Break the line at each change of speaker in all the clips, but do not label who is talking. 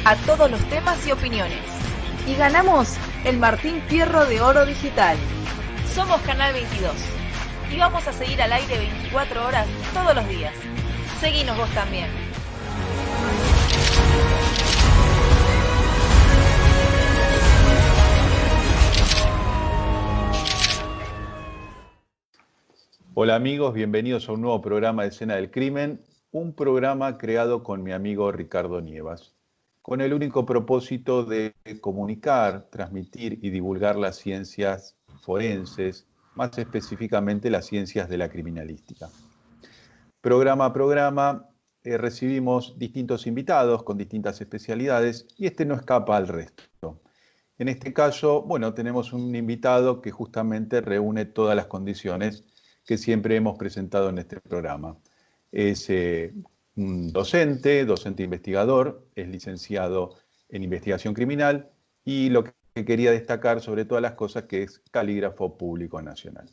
a todos los temas y opiniones.
Y ganamos el Martín Fierro de Oro Digital.
Somos Canal 22 y vamos a seguir al aire 24 horas todos los días. Seguinos vos también.
Hola amigos, bienvenidos a un nuevo programa de Escena del Crimen, un programa creado con mi amigo Ricardo Nievas, con el único propósito de comunicar, transmitir y divulgar las ciencias forenses, más específicamente las ciencias de la criminalística. Programa a programa recibimos distintos invitados con distintas especialidades y este no escapa al resto. En este caso, bueno, tenemos un invitado que justamente reúne todas las condiciones que siempre hemos presentado en este programa. Es un docente investigador, es licenciado en investigación criminal y lo que quería destacar sobre todas las cosas que es calígrafo público nacional.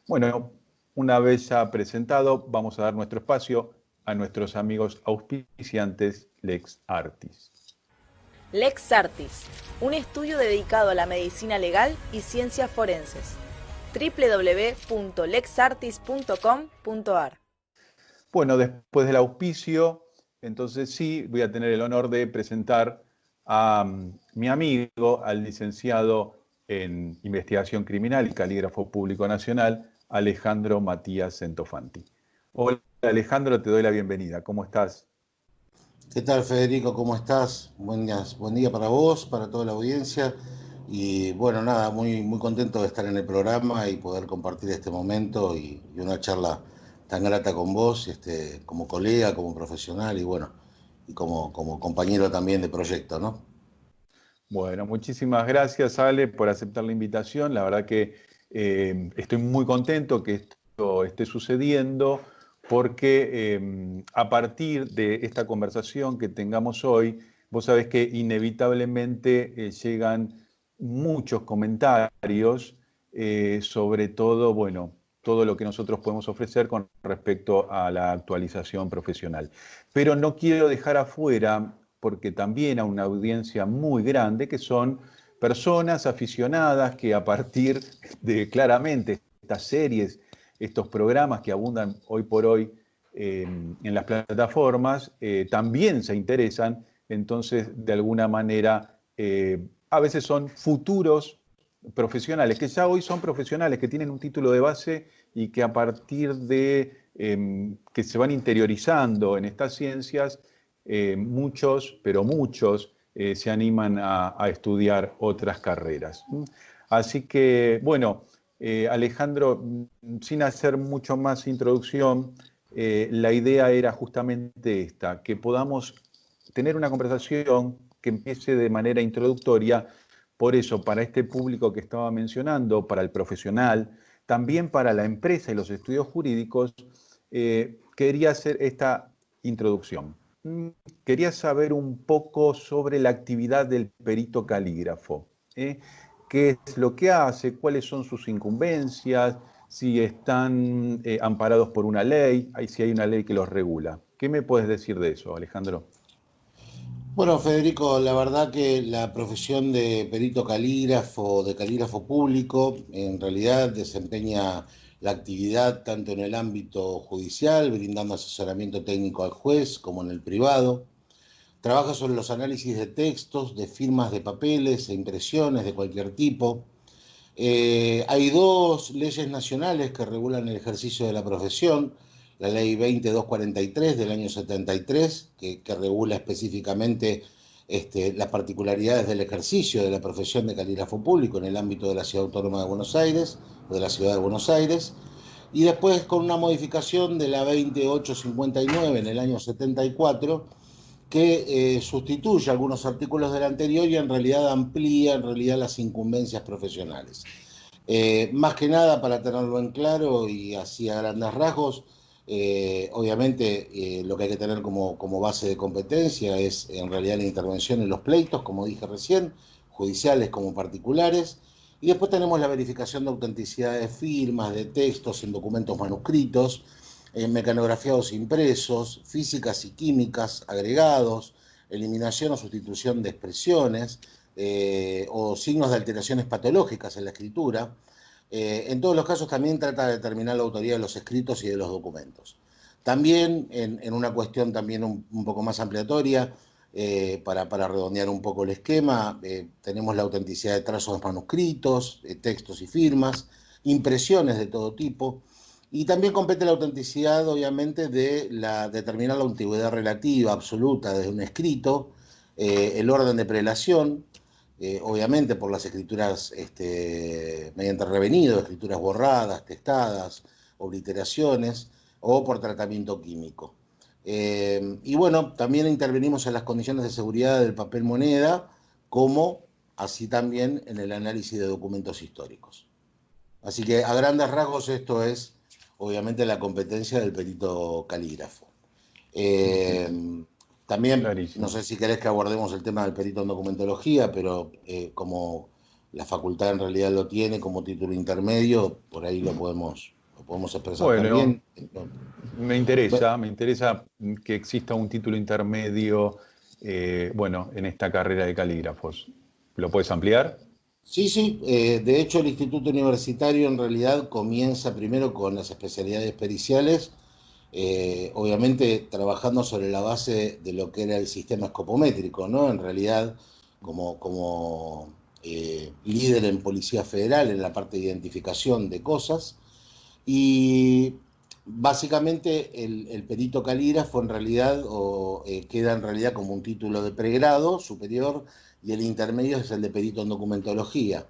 Bueno, una vez ya presentado, vamos a dar nuestro espacio a nuestros amigos auspiciantes Lex Artis.
Lex Artis, un estudio dedicado a la medicina legal y ciencias forenses. www.lexartis.com.ar.
Bueno, después del auspicio, entonces sí, voy a tener el honor de presentar a mi amigo, al licenciado en investigación criminal y calígrafo público nacional, Alejandro Matías Centofanti. Hola Alejandro, te doy la bienvenida. ¿Cómo estás?
¿Qué tal, Federico? ¿Cómo estás? Buen día para vos, para toda la audiencia. Y bueno, nada, muy contento de estar en el programa y poder compartir este momento y una charla tan grata con vos, como colega, como profesional y bueno, y como compañero también de proyecto, ¿no?
Bueno, muchísimas gracias, Ale, por aceptar la invitación. La verdad que estoy muy contento que esto esté sucediendo porque a partir de esta conversación que tengamos hoy, vos sabés que inevitablemente llegan muchos comentarios sobre todo, bueno, todo lo que nosotros podemos ofrecer con respecto a la actualización profesional. Pero no quiero dejar afuera, porque también hay una audiencia muy grande, que son personas aficionadas que a partir de claramente estas series, estos programas que abundan hoy por hoy en las plataformas, también se interesan, entonces de alguna manera a veces son futuros profesionales, que ya hoy son profesionales, que tienen un título de base y que a partir de que se van interiorizando en estas ciencias, muchos se animan a estudiar otras carreras. Así que, bueno, Alejandro, sin hacer mucho más introducción, la idea era justamente esta, que podamos tener una conversación que empiece de manera introductoria. Por eso, para este público que estaba mencionando, para el profesional, también para la empresa y los estudios jurídicos, quería hacer esta introducción. Quería saber un poco sobre la actividad del perito calígrafo. ¿Qué es lo que hace? ¿Cuáles son sus incumbencias? Si están amparados por una ley, si hay una ley que los regula. ¿Qué me puedes decir de eso, Alejandro?
Bueno, Federico, la verdad que la profesión de perito calígrafo, de calígrafo público, en realidad desempeña la actividad tanto en el ámbito judicial, brindando asesoramiento técnico al juez, como en el privado. Trabaja sobre los análisis de textos, de firmas de papeles e impresiones de cualquier tipo. Hay dos leyes nacionales que regulan el ejercicio de la profesión. La ley 20243 del año 73, que regula específicamente las particularidades del ejercicio de la profesión de calígrafo público en el ámbito de la Ciudad Autónoma de Buenos Aires o de la Ciudad de Buenos Aires. Y después con una modificación de la 20859 en el año 74, que sustituye algunos artículos del anterior y en realidad amplía las incumbencias profesionales. Más que nada, para tenerlo en claro y así a grandes rasgos, obviamente lo que hay que tener como base de competencia es en realidad la intervención en los pleitos, como dije recién, judiciales como particulares, y después tenemos la verificación de autenticidad de firmas, de textos en documentos manuscritos, mecanografiados impresos, físicas y químicas, agregados, eliminación o sustitución de expresiones o signos de alteraciones patológicas en la escritura. En todos los casos también trata de determinar la autoría de los escritos y de los documentos. También, en una cuestión también un poco más ampliatoria, para redondear un poco el esquema, tenemos la autenticidad de trazos manuscritos, textos y firmas, impresiones de todo tipo, y también compete la autenticidad, obviamente, de determinar la antigüedad relativa, absoluta, de un escrito, el orden de prelación, obviamente por las escrituras mediante revenido, escrituras borradas, testadas, obliteraciones, o por tratamiento químico. Y bueno, también intervenimos en las condiciones de seguridad del papel moneda, como así también en el análisis de documentos históricos. Así que a grandes rasgos esto es obviamente la competencia del perito calígrafo. También,
Clarísimo.
no sé si querés que abordemos el tema del perito en documentología, pero como la facultad en realidad lo tiene como título intermedio, por ahí lo podemos expresar
Bueno,
también.
me interesa que exista un título intermedio, bueno, en esta carrera de calígrafos. ¿Lo puedes ampliar?
Sí. De hecho, el Instituto Universitario en realidad comienza primero con las especialidades periciales, obviamente trabajando sobre la base de lo que era el sistema escopométrico, ¿no? En realidad, como líder en Policía Federal en la parte de identificación de cosas. Y básicamente el perito calígrafo en realidad queda en realidad como un título de pregrado superior, y el intermedio es el de perito en documentología.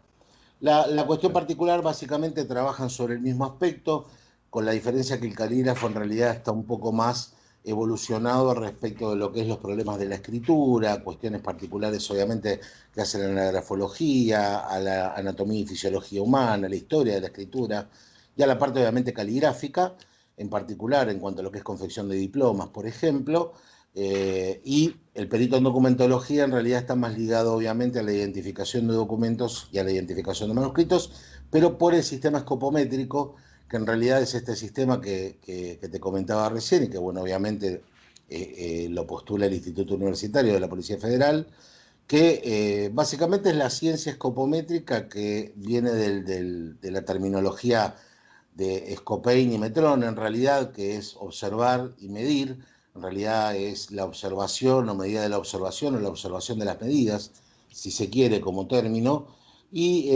La cuestión particular, básicamente trabajan sobre el mismo aspecto, con la diferencia que el calígrafo en realidad está un poco más evolucionado respecto de lo que es los problemas de la escritura, cuestiones particulares obviamente que hacen a la grafología, a la anatomía y fisiología humana, a la historia de la escritura, y a la parte obviamente caligráfica, en particular en cuanto a lo que es confección de diplomas, por ejemplo, y el perito en documentología en realidad está más ligado obviamente a la identificación de documentos y a la identificación de manuscritos, pero por el sistema escopométrico, que en realidad es este sistema que te comentaba recién y que, bueno, obviamente lo postula el Instituto Universitario de la Policía Federal, que básicamente es la ciencia escopométrica que viene de la terminología de Scopene y Metrón, en realidad, que es observar y medir. En realidad es la observación o medida de la observación o la observación de las medidas, si se quiere como término, y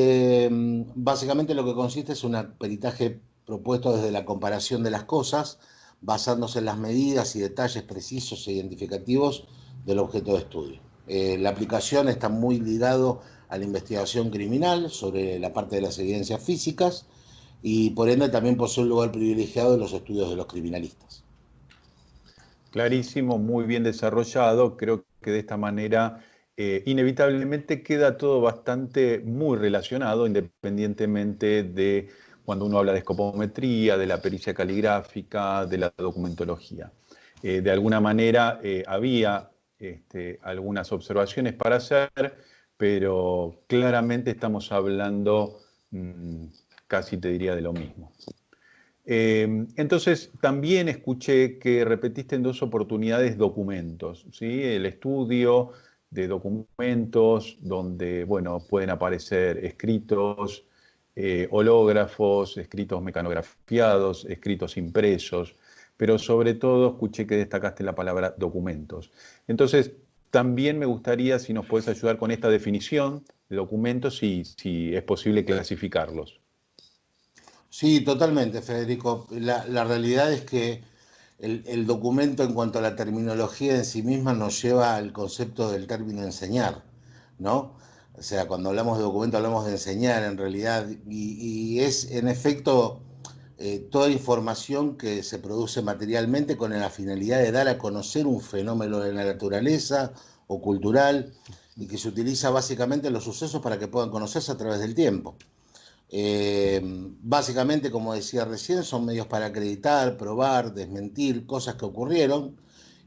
básicamente lo que consiste es un peritaje propuesto desde la comparación de las cosas, basándose en las medidas y detalles precisos e identificativos del objeto de estudio. La aplicación está muy ligado a la investigación criminal sobre la parte de las evidencias físicas, y por ende también posee un lugar privilegiado en los estudios de los criminalistas.
Clarísimo, muy bien desarrollado. Creo que de esta manera inevitablemente queda todo muy relacionado, independientemente de cuando uno habla de escopometría, de la pericia caligráfica, de la documentología. De alguna manera había algunas observaciones para hacer, pero claramente estamos hablando casi te diría de lo mismo. Entonces, también escuché que repetiste en 2 oportunidades documentos, ¿sí? El estudio de documentos donde, bueno, pueden aparecer escritos, hológrafos, escritos mecanografiados, escritos impresos, pero sobre todo escuché que destacaste la palabra documentos. Entonces, también me gustaría si nos puedes ayudar con esta definición de documentos y si es posible clasificarlos.
Sí, totalmente, Federico. La realidad es que el documento en cuanto a la terminología en sí misma nos lleva al concepto del término enseñar, ¿no? O sea, cuando hablamos de documento hablamos de enseñar en realidad, y es en efecto toda información que se produce materialmente con la finalidad de dar a conocer un fenómeno de la naturaleza o cultural, y que se utiliza básicamente en los sucesos para que puedan conocerse a través del tiempo. Básicamente, como decía recién, son medios para acreditar, probar, desmentir cosas que ocurrieron,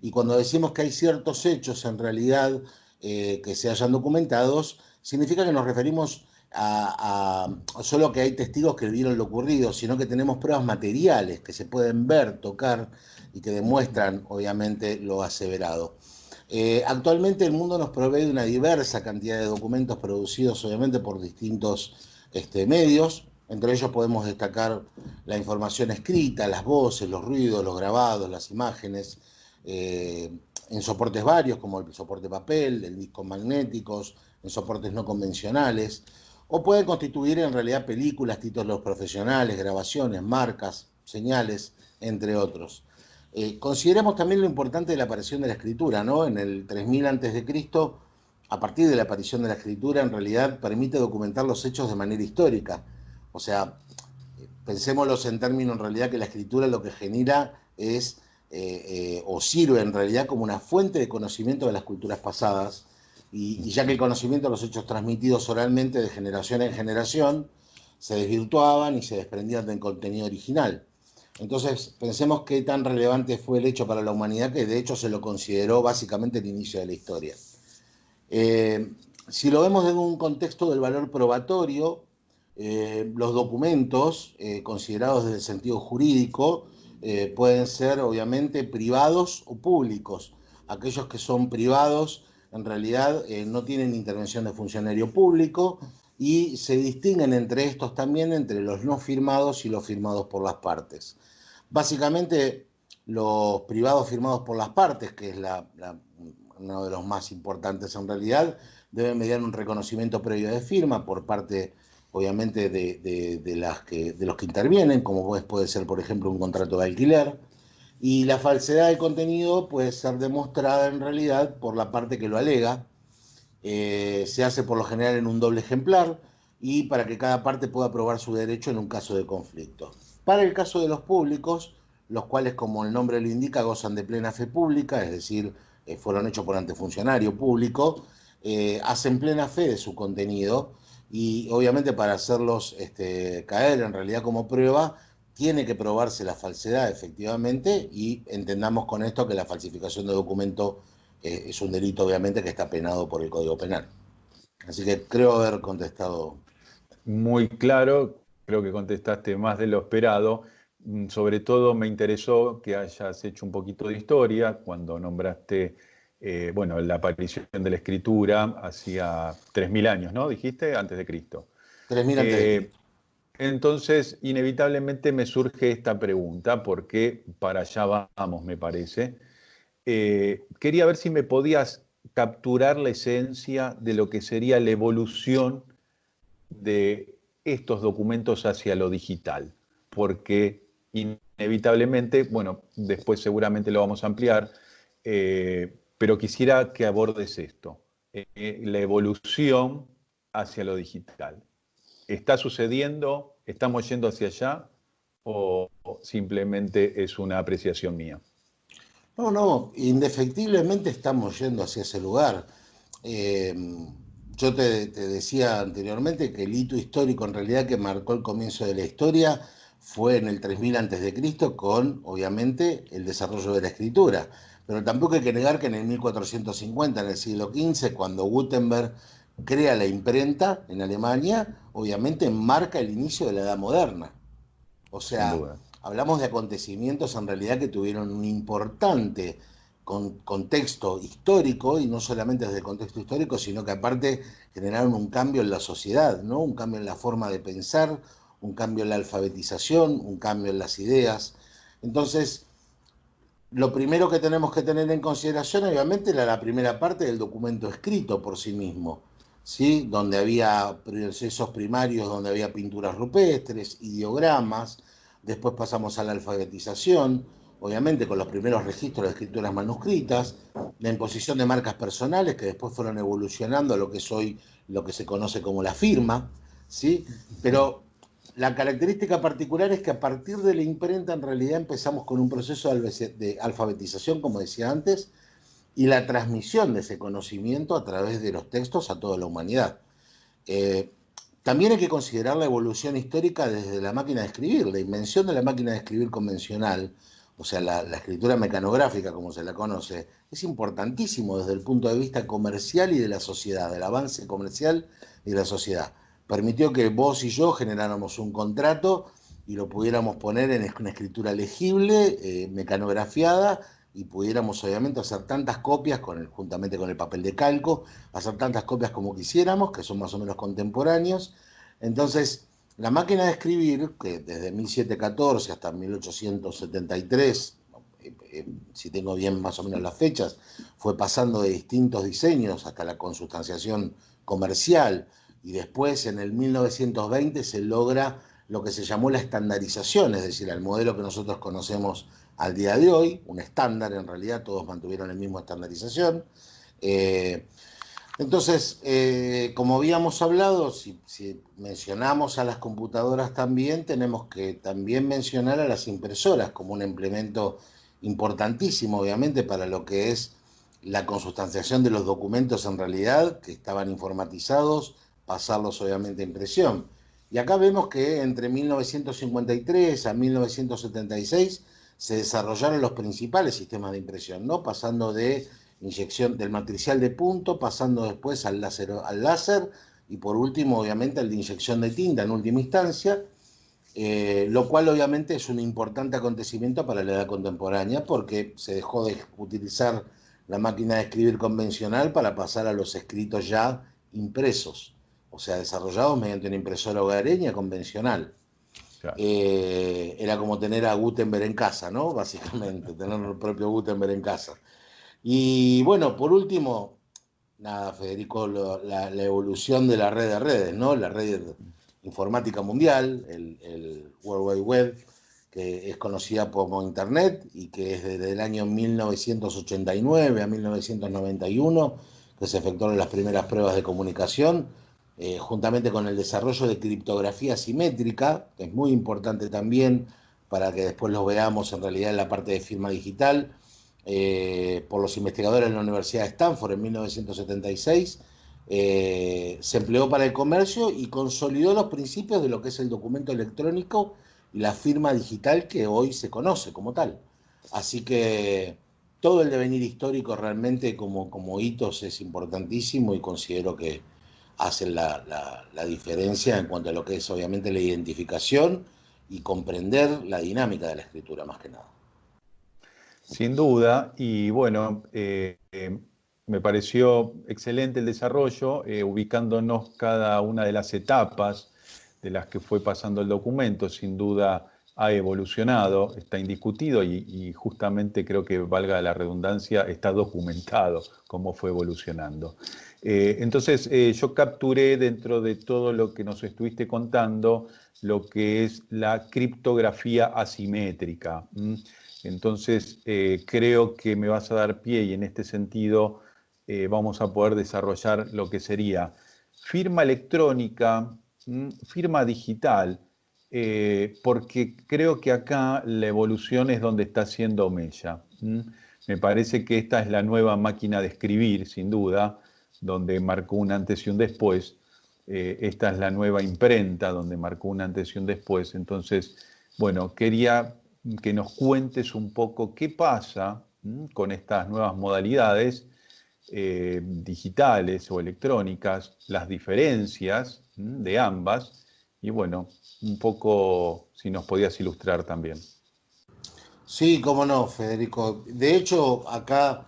y cuando decimos que hay ciertos hechos en realidad que se hayan documentados, significa que nos referimos a solo que hay testigos que vieron lo ocurrido, sino que tenemos pruebas materiales que se pueden ver, tocar y que demuestran obviamente lo aseverado. Actualmente el mundo nos provee de una diversa cantidad de documentos producidos obviamente por distintos medios. Entre ellos podemos destacar la información escrita, las voces, los ruidos, los grabados, las imágenes, en soportes varios como el soporte papel, en discos magnéticos, en soportes no convencionales, o pueden constituir en realidad películas, títulos profesionales, grabaciones, marcas, señales, entre otros. Consideremos también lo importante de la aparición de la escritura, ¿no? En el 3000 a.C., a partir de la aparición de la escritura, en realidad permite documentar los hechos de manera histórica. O sea, pensémoslos en términos, en realidad, que la escritura lo que genera es, o sirve en realidad como una fuente de conocimiento de las culturas pasadas, y ya que el conocimiento de los hechos transmitidos oralmente de generación en generación se desvirtuaban y se desprendían del contenido original. Entonces, pensemos qué tan relevante fue el hecho para la humanidad, que de hecho se lo consideró básicamente el inicio de la historia. Si lo vemos en un contexto del valor probatorio, los documentos considerados desde el sentido jurídico pueden ser obviamente privados o públicos. Aquellos que son privados en realidad no tienen intervención de funcionario público, y se distinguen entre estos también entre los no firmados y los firmados por las partes. Básicamente, los privados firmados por las partes, que es uno de los más importantes en realidad, deben mediar un reconocimiento previo de firma por parte, obviamente, de los que intervienen, como puede ser, por ejemplo, un contrato de alquiler, y la falsedad del contenido puede ser demostrada en realidad por la parte que lo alega. Se hace por lo general en un doble ejemplar y para que cada parte pueda probar su derecho en un caso de conflicto. Para el caso de los públicos, los cuales, como el nombre lo indica, gozan de plena fe pública, es decir, fueron hechos por antefuncionario público, hacen plena fe de su contenido, y obviamente para hacerlos caer en realidad como prueba, tiene que probarse la falsedad efectivamente, y entendamos con esto que la falsificación de documento es un delito obviamente que está penado por el Código Penal. Así que creo haber contestado.
Muy claro, creo que contestaste más de lo esperado. Sobre todo me interesó que hayas hecho un poquito de historia cuando nombraste la aparición de la escritura hacía 3000 años, ¿no? Dijiste, antes de Cristo.
3000 antes de Cristo.
Entonces, inevitablemente me surge esta pregunta, porque para allá vamos, me parece. Quería ver si me podías capturar la esencia de lo que sería la evolución de estos documentos hacia lo digital, porque inevitablemente, bueno, después seguramente lo vamos a ampliar, pero quisiera que abordes esto, la evolución hacia lo digital. ¿Está sucediendo? ¿Estamos yendo hacia allá? ¿O simplemente es una apreciación mía?
No, indefectiblemente estamos yendo hacia ese lugar. Yo te decía anteriormente que el hito histórico en realidad que marcó el comienzo de la historia fue en el 3000 a.C. con, obviamente, el desarrollo de la escritura. Pero tampoco hay que negar que en el 1450, en el siglo XV, cuando Gutenberg crea la imprenta en Alemania, obviamente marca el inicio de la Edad Moderna. O sea, hablamos de acontecimientos en realidad que tuvieron un importante contexto histórico, y no solamente desde el contexto histórico, sino que aparte generaron un cambio en la sociedad, ¿no? Un cambio en la forma de pensar, un cambio en la alfabetización, un cambio en las ideas. Entonces, lo primero que tenemos que tener en consideración, obviamente, era la primera parte del documento escrito por sí mismo, ¿sí? Donde había procesos primarios, donde había pinturas rupestres, ideogramas. Después pasamos a la alfabetización, obviamente con los primeros registros de escrituras manuscritas, la imposición de marcas personales que después fueron evolucionando a lo que es hoy lo que se conoce como la firma, ¿sí? Pero la característica particular es que a partir de la imprenta en realidad empezamos con un proceso de alfabetización, como decía antes, y la transmisión de ese conocimiento a través de los textos a toda la humanidad. También hay que considerar la evolución histórica desde la máquina de escribir, la invención de la máquina de escribir convencional, o sea, la escritura mecanográfica, como se la conoce, es importantísimo desde el punto de vista comercial y de la sociedad, del avance comercial y de la sociedad. Permitió que vos y yo generáramos un contrato y lo pudiéramos poner en una escritura legible, mecanografiada, y pudiéramos obviamente hacer tantas copias, juntamente con el papel de calco, hacer tantas copias como quisiéramos, que son más o menos contemporáneos. Entonces, la máquina de escribir, que desde 1714 hasta 1873, si tengo bien más o menos las fechas, fue pasando de distintos diseños hasta la consustanciación comercial, y después en el 1920 se logra lo que se llamó la estandarización, es decir, el modelo que nosotros conocemos al día de hoy, un estándar, en realidad todos mantuvieron el mismo estandarización. Entonces, como habíamos hablado, si mencionamos a las computadoras también, tenemos que también mencionar a las impresoras como un implemento importantísimo, obviamente, para lo que es la consustanciación de los documentos en realidad, que estaban informatizados, pasarlos obviamente a impresión. Y acá vemos que entre 1953 a 1976 se desarrollaron los principales sistemas de impresión, ¿no? Pasando de inyección del matricial de punto, pasando después al láser y por último, obviamente, al de inyección de tinta en última instancia, lo cual obviamente es un importante acontecimiento para la edad contemporánea porque se dejó de utilizar la máquina de escribir convencional para pasar a los escritos ya impresos, o sea, desarrollados mediante una impresora hogareña convencional. Claro. Era como tener a Gutenberg en casa, ¿no? Básicamente, tener el propio Gutenberg en casa. Y bueno, por último, nada, Federico, la evolución de la red de redes, ¿no? La red informática mundial, el World Wide Web, que es conocida como Internet y que es desde el año 1989 a 1991 que se efectuaron las primeras pruebas de comunicación, juntamente con el desarrollo de criptografía simétrica, que es muy importante también para que después lo veamos en realidad en la parte de firma digital, por los investigadores de la Universidad de Stanford en 1976, se empleó para el comercio y consolidó los principios de lo que es el documento electrónico y la firma digital que hoy se conoce como tal. Así que todo el devenir histórico realmente como hitos es importantísimo y considero que hacen la diferencia en cuanto a lo que es obviamente la identificación y comprender la dinámica de la escritura más que nada.
Sin duda, y bueno, me pareció excelente el desarrollo, ubicándonos cada una de las etapas de las que fue pasando el documento. Sin duda ha evolucionado, está indiscutido y justamente creo que, valga la redundancia, está documentado cómo fue evolucionando. Entonces yo capturé dentro de todo lo que nos estuviste contando lo que es la criptografía asimétrica. Entonces creo que me vas a dar pie y en este sentido vamos a poder desarrollar lo que sería firma electrónica, firma digital, porque creo que acá la evolución es donde está haciendo mella. Me parece que esta es la nueva máquina de escribir, sin duda, donde marcó un antes y un después. Esta es la nueva imprenta, donde marcó un antes y un después. Entonces, bueno, quería que nos cuentes un poco qué pasa con estas nuevas modalidades digitales o electrónicas, las diferencias de ambas, y bueno, un poco si nos podías ilustrar también.
Sí, cómo no, Federico. De hecho, acá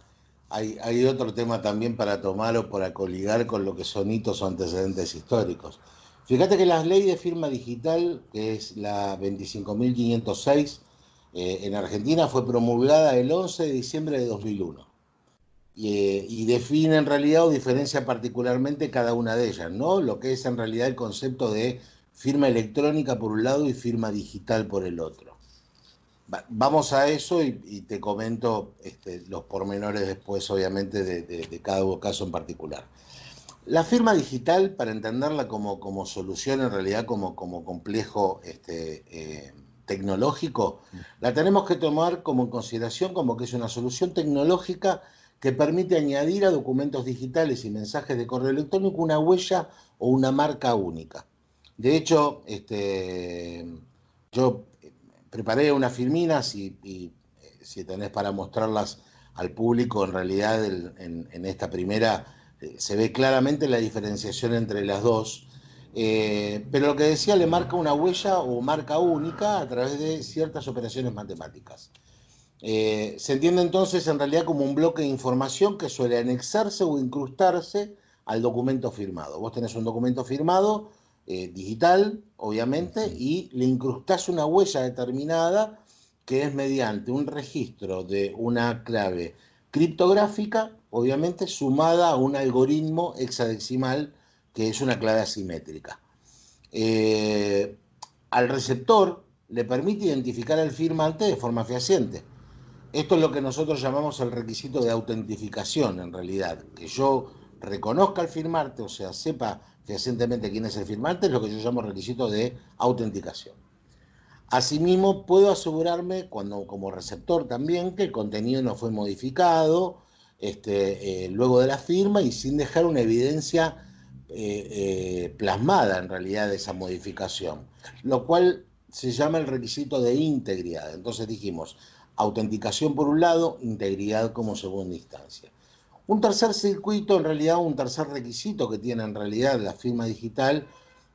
hay otro tema también para tomar o para coligar con lo que son hitos o antecedentes históricos. Fíjate que la ley de firma digital, que es la 25.506, en Argentina fue promulgada el 11 de diciembre de 2001 y define en realidad o diferencia particularmente cada una de ellas, ¿no? Lo que es en realidad el concepto de firma electrónica por un lado y firma digital por el otro. Vamos a eso y te comento los pormenores después, obviamente, de cada caso en particular. La firma digital, para entenderla como solución, en realidad como complejo tecnológico, la tenemos que tomar como en consideración como que es una solución tecnológica que permite añadir a documentos digitales y mensajes de correo electrónico una huella o una marca única. De hecho, yo preparé unas firminas y si tenés para mostrarlas al público, en realidad en esta primera se ve claramente la diferenciación entre las dos. Pero lo que decía, le marca una huella o marca única a través de ciertas operaciones matemáticas. Se entiende entonces en realidad como un bloque de información que suele anexarse o incrustarse al documento firmado. Vos tenés un documento firmado, digital, obviamente, y le incrustás una huella determinada que es mediante un registro de una clave criptográfica, obviamente, sumada a un algoritmo hexadecimal que es una clave asimétrica. Al receptor le permite identificar al firmante de forma fehaciente. Esto es lo que nosotros llamamos el requisito de autentificación, en realidad. Que yo reconozca al firmante, o sea, sepa fehacientemente quién es el firmante, es lo que yo llamo requisito de autenticación. Asimismo, puedo asegurarme, como receptor también, que el contenido no fue modificado luego de la firma y sin dejar una evidencia plasmada en realidad de esa modificación, lo cual se llama el requisito de integridad. Entonces dijimos, autenticación por un lado, integridad como segunda instancia. Un tercer circuito, en realidad un tercer requisito que tiene en realidad la firma digital,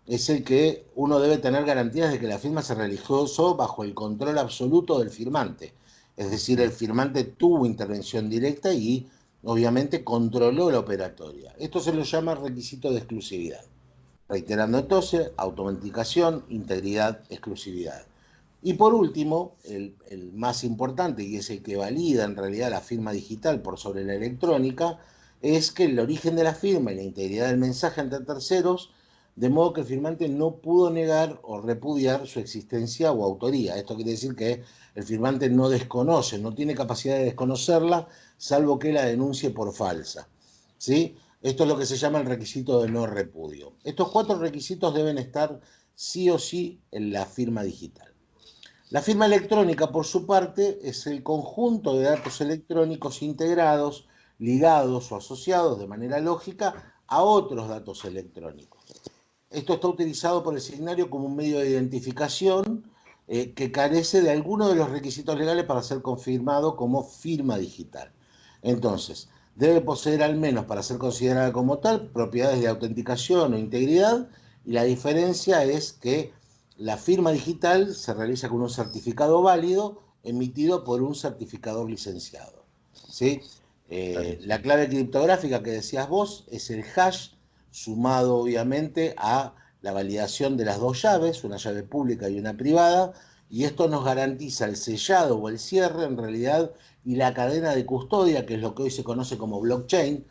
es el que uno debe tener garantías de que la firma se realizó bajo el control absoluto del firmante. Es decir, el firmante tuvo intervención directa y obviamente controló la operatoria. Esto se lo llama requisito de exclusividad. Reiterando entonces, autenticación, integridad, exclusividad. Y por último, el más importante, y es el que valida en realidad la firma digital por sobre la electrónica, es que el origen de la firma y la integridad del mensaje ante terceros, de modo que el firmante no pudo negar o repudiar su existencia o autoría. Esto quiere decir que el firmante no desconoce, no tiene capacidad de desconocerla, salvo que la denuncie por falsa. ¿Sí? Esto es lo que se llama el requisito de no repudio. Estos 4 requisitos deben estar sí o sí en la firma digital. La firma electrónica, por su parte, es el conjunto de datos electrónicos integrados, ligados o asociados de manera lógica a otros datos electrónicos. Esto está utilizado por el signario como un medio de identificación que carece de alguno de los requisitos legales para ser confirmado como firma digital. Entonces, debe poseer al menos, para ser considerada como tal, propiedades de autenticación o integridad, y la diferencia es que la firma digital se realiza con un certificado válido emitido por un certificador licenciado. ¿Sí? La clave criptográfica que decías vos es el hash, sumado obviamente a la validación de las 2 llaves, una llave pública y una privada, y esto nos garantiza el sellado o el cierre en realidad y la cadena de custodia, que es lo que hoy se conoce como blockchain,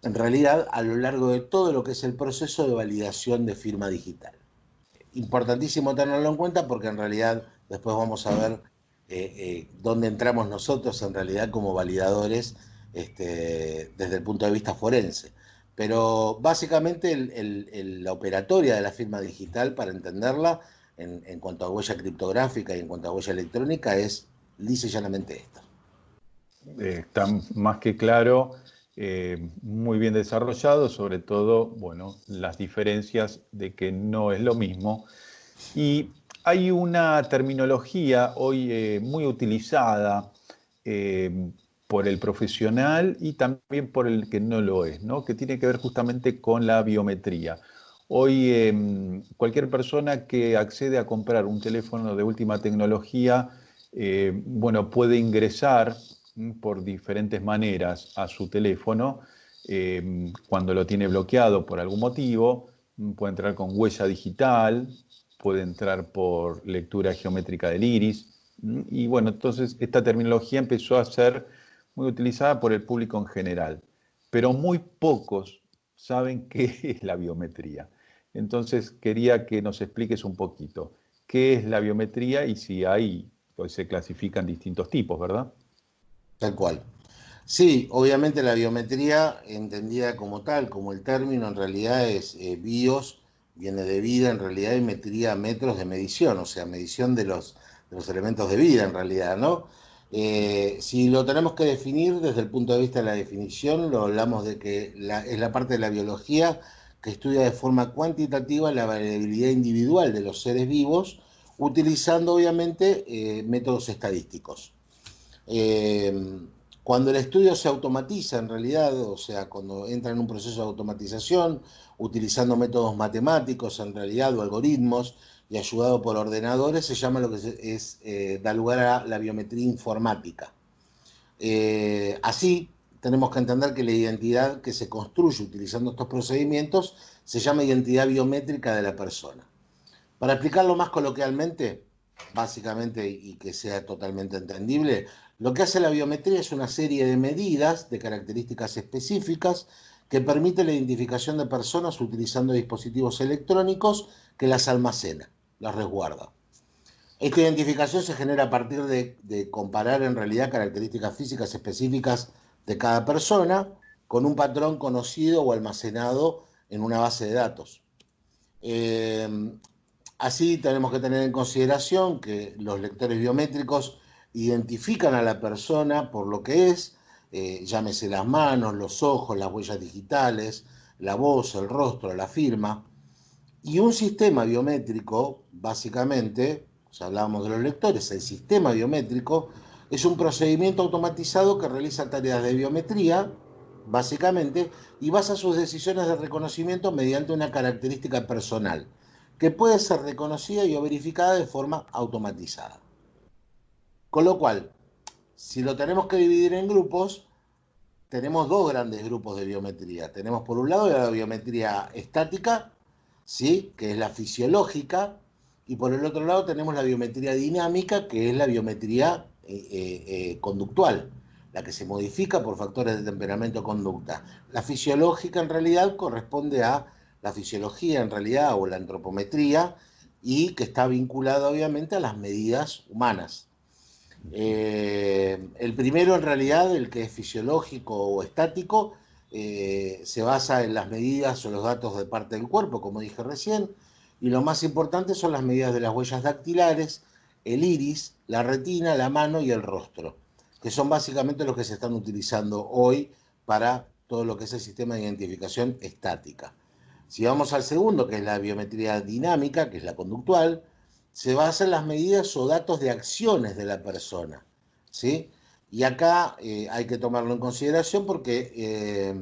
en realidad a lo largo de todo lo que es el proceso de validación de firma digital. Importantísimo tenerlo en cuenta porque en realidad después vamos a ver dónde entramos nosotros en realidad como validadores desde el punto de vista forense. Pero básicamente la operatoria de la firma digital, para entenderla, en cuanto a huella criptográfica y en cuanto a huella electrónica, es lisa y llanamente esta.
Está más que claro, muy bien desarrollado, sobre todo, bueno, las diferencias de que no es lo mismo. Y hay una terminología hoy muy utilizada por el profesional y también por el que no lo es, ¿no? Que tiene que ver justamente con la biometría. Hoy cualquier persona que accede a comprar un teléfono de última tecnología, bueno, puede ingresar por diferentes maneras a su teléfono. Cuando lo tiene bloqueado por algún motivo, puede entrar con huella digital, puede entrar por lectura geométrica del iris. Y bueno, entonces esta terminología empezó a ser muy utilizada por el público en general, pero muy pocos saben qué es la biometría. Entonces quería que nos expliques un poquito qué es la biometría y si hay, pues se clasifican distintos tipos, ¿verdad?
Tal cual. Sí, obviamente la biometría, entendida como tal, como el término, en realidad es bios, viene de vida, en realidad, y metría, metros de medición, o sea, medición de los elementos de vida, en realidad, ¿no? Si lo tenemos que definir desde el punto de vista de la definición, lo hablamos de que es la parte de la biología que estudia de forma cuantitativa la variabilidad individual de los seres vivos, utilizando obviamente métodos estadísticos. Cuando el estudio se automatiza en realidad, o sea, cuando entra en un proceso de automatización, utilizando métodos matemáticos en realidad o algoritmos y ayudado por ordenadores, se llama lo que da lugar a la biometría informática. Así, tenemos que entender que la identidad que se construye utilizando estos procedimientos se llama identidad biométrica de la persona. Para explicarlo más coloquialmente, básicamente, y que sea totalmente entendible, lo que hace la biometría es una serie de medidas de características específicas que permite la identificación de personas utilizando dispositivos electrónicos que las almacena, las resguarda. Esta identificación se genera a partir de comparar en realidad características físicas específicas de cada persona con un patrón conocido o almacenado en una base de datos. Así tenemos que tener en consideración que los lectores biométricos identifican a la persona por lo que es, llámese las manos, los ojos, las huellas digitales, la voz, el rostro, la firma. Y un sistema biométrico, básicamente, o sea, hablábamos de los lectores, el sistema biométrico es un procedimiento automatizado que realiza tareas de biometría, básicamente, y basa sus decisiones de reconocimiento mediante una característica personal, que puede ser reconocida y o verificada de forma automatizada. Con lo cual, si lo tenemos que dividir en grupos, tenemos dos grandes grupos de biometría. Tenemos por un lado la biometría estática, ¿sí?, que es la fisiológica, y por el otro lado tenemos la biometría dinámica, que es la biometría conductual, la que se modifica por factores de temperamento o conducta. La fisiológica en realidad corresponde a la fisiología en realidad o la antropometría y que está vinculada obviamente a las medidas humanas. El primero en realidad, el que es fisiológico o estático, se basa en las medidas o los datos de parte del cuerpo, como dije recién, y lo más importante son las medidas de las huellas dactilares, el iris, la retina, la mano y el rostro, que son básicamente los que se están utilizando hoy para todo lo que es el sistema de identificación estática. Si vamos al segundo, que es la biometría dinámica, que es la conductual, se basa en las medidas o datos de acciones de la persona, ¿sí? Y acá hay que tomarlo en consideración porque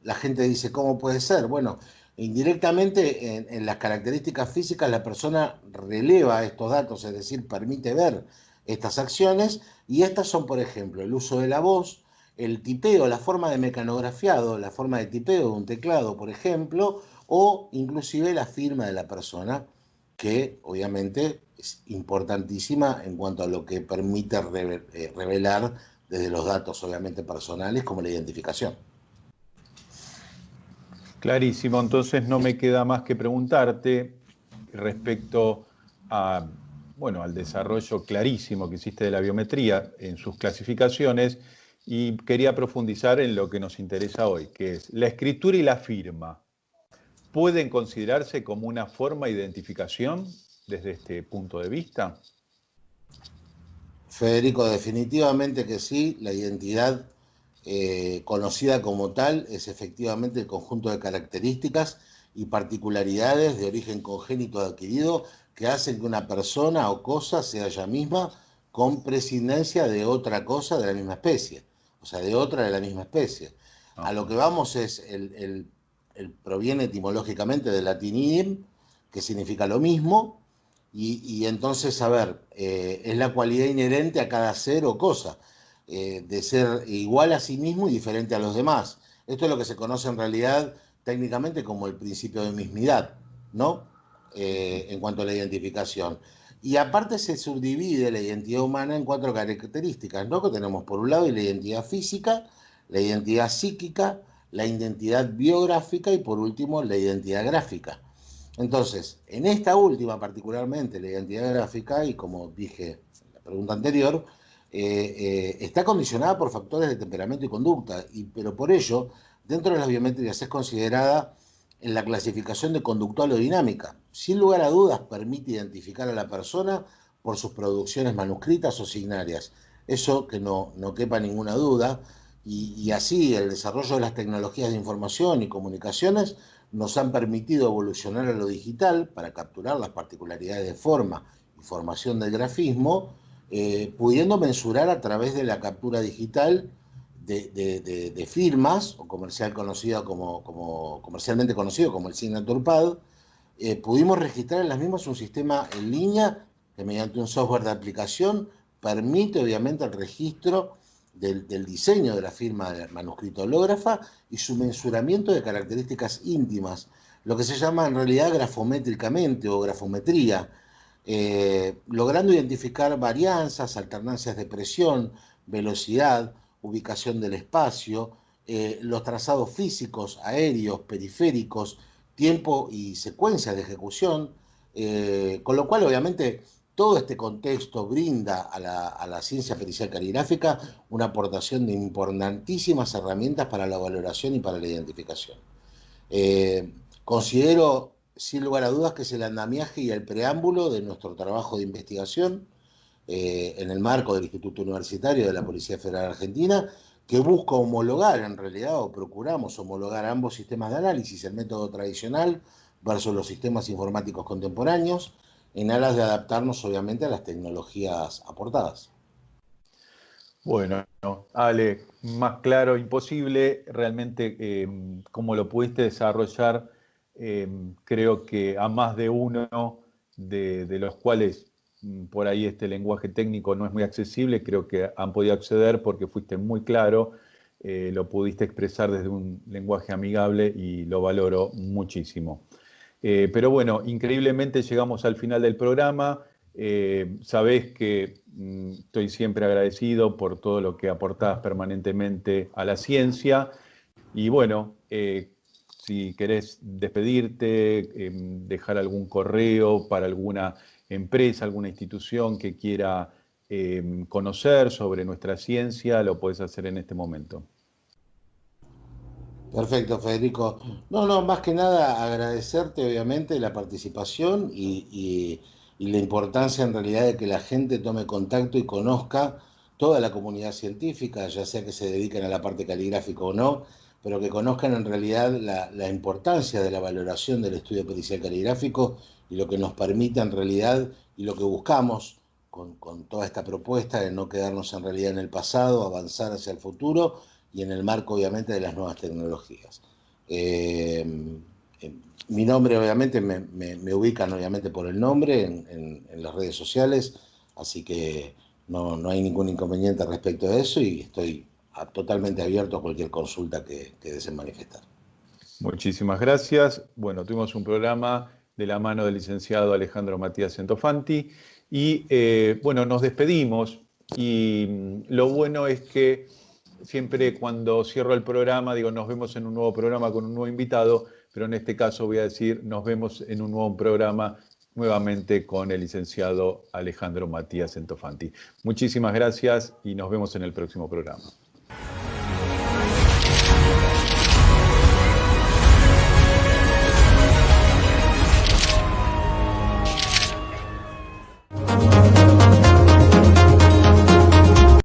la gente dice, ¿cómo puede ser? Bueno, indirectamente en las características físicas la persona releva estos datos, es decir, permite ver estas acciones, y estas son, por ejemplo, el uso de la voz, el tipeo, la forma de mecanografiado, la forma de tipeo de un teclado, por ejemplo, o inclusive la firma de la persona, que obviamente es importantísima en cuanto a lo que permite revelar desde los datos obviamente personales como la identificación.
Clarísimo, entonces no me queda más que preguntarte respecto a, bueno, al desarrollo clarísimo que hiciste de la biometría en sus clasificaciones, y quería profundizar en lo que nos interesa hoy, que es la escritura y la firma. ¿Pueden considerarse como una forma de identificación desde este punto de vista?
Federico, definitivamente que sí. La identidad conocida como tal es efectivamente el conjunto de características y particularidades de origen congénito adquirido que hacen que una persona o cosa sea ella misma con prescindencia de otra cosa de la misma especie, o sea, de otra de la misma especie. A lo que vamos es, proviene etimológicamente del latín idem, que significa lo mismo, y entonces, a ver, es la cualidad inherente a cada ser o cosa, de ser igual a sí mismo y diferente a los demás. Esto es lo que se conoce en realidad técnicamente como el principio de mismidad, ¿no? En cuanto a la identificación. Y aparte se subdivide la identidad humana en 4 características, ¿no? Que tenemos por un lado la identidad física, la identidad psíquica, la identidad biográfica y por último la identidad gráfica. Entonces, en esta última particularmente, la identidad gráfica, y como dije en la pregunta anterior, está condicionada por factores de temperamento y conducta, pero por ello, dentro de las biométricas es considerada en la clasificación de conductual o dinámica. Sin lugar a dudas, permite identificar a la persona por sus producciones manuscritas o signarias. Eso que no quepa ninguna duda. Y así el desarrollo de las tecnologías de información y comunicaciones nos han permitido evolucionar a lo digital para capturar las particularidades de forma y formación del grafismo, pudiendo mensurar a través de la captura digital de firmas, o comercialmente conocido como el Signature Pad, pudimos registrar en las mismas un sistema en línea que mediante un software de aplicación permite obviamente el registro del diseño de la firma del manuscrito hológrafa y su mensuramiento de características íntimas, lo que se llama en realidad grafométricamente o grafometría, logrando identificar varianzas, alternancias de presión, velocidad, ubicación del espacio, los trazados físicos, aéreos, periféricos, tiempo y secuencia de ejecución, con lo cual obviamente todo este contexto brinda a la ciencia pericial caligráfica una aportación de importantísimas herramientas para la valoración y para la identificación. Considero, sin lugar a dudas, que es el andamiaje y el preámbulo de nuestro trabajo de investigación en el marco del Instituto Universitario de la Policía Federal Argentina, que busca homologar en realidad, o procuramos homologar ambos sistemas de análisis, el método tradicional versus los sistemas informáticos contemporáneos, en aras de adaptarnos obviamente a las tecnologías aportadas.
Bueno, Ale, más claro imposible, realmente cómo lo pudiste desarrollar, creo que a más de uno de los cuales por ahí este lenguaje técnico no es muy accesible, creo que han podido acceder porque fuiste muy claro, lo pudiste expresar desde un lenguaje amigable y lo valoro muchísimo. Pero bueno, increíblemente llegamos al final del programa. Sabés que estoy siempre agradecido por todo lo que aportás permanentemente a la ciencia. Y bueno, si querés despedirte, dejar algún correo para alguna empresa, alguna institución que quiera conocer sobre nuestra ciencia, lo podés hacer en este momento.
Perfecto, Federico. No, más que nada agradecerte obviamente la participación y la importancia en realidad de que la gente tome contacto y conozca toda la comunidad científica, ya sea que se dediquen a la parte caligráfica o no, pero que conozcan en realidad la importancia de la valoración del estudio pericial caligráfico y lo que nos permite en realidad y lo que buscamos con toda esta propuesta de no quedarnos en realidad en el pasado, avanzar hacia el futuro y en el marco obviamente de las nuevas tecnologías. Mi nombre obviamente me ubican obviamente por el nombre en las redes sociales, así que no hay ningún inconveniente respecto a eso y estoy totalmente abierto a cualquier consulta que deseen manifestar.
Muchísimas gracias. Bueno, tuvimos un programa de la mano del licenciado Alejandro Matías Centofanti y bueno, nos despedimos y lo bueno es que siempre cuando cierro el programa digo nos vemos en un nuevo programa con un nuevo invitado, pero en este caso voy a decir nos vemos en un nuevo programa nuevamente con el licenciado Alejandro Matías Centofanti. Muchísimas gracias y nos vemos en el próximo programa.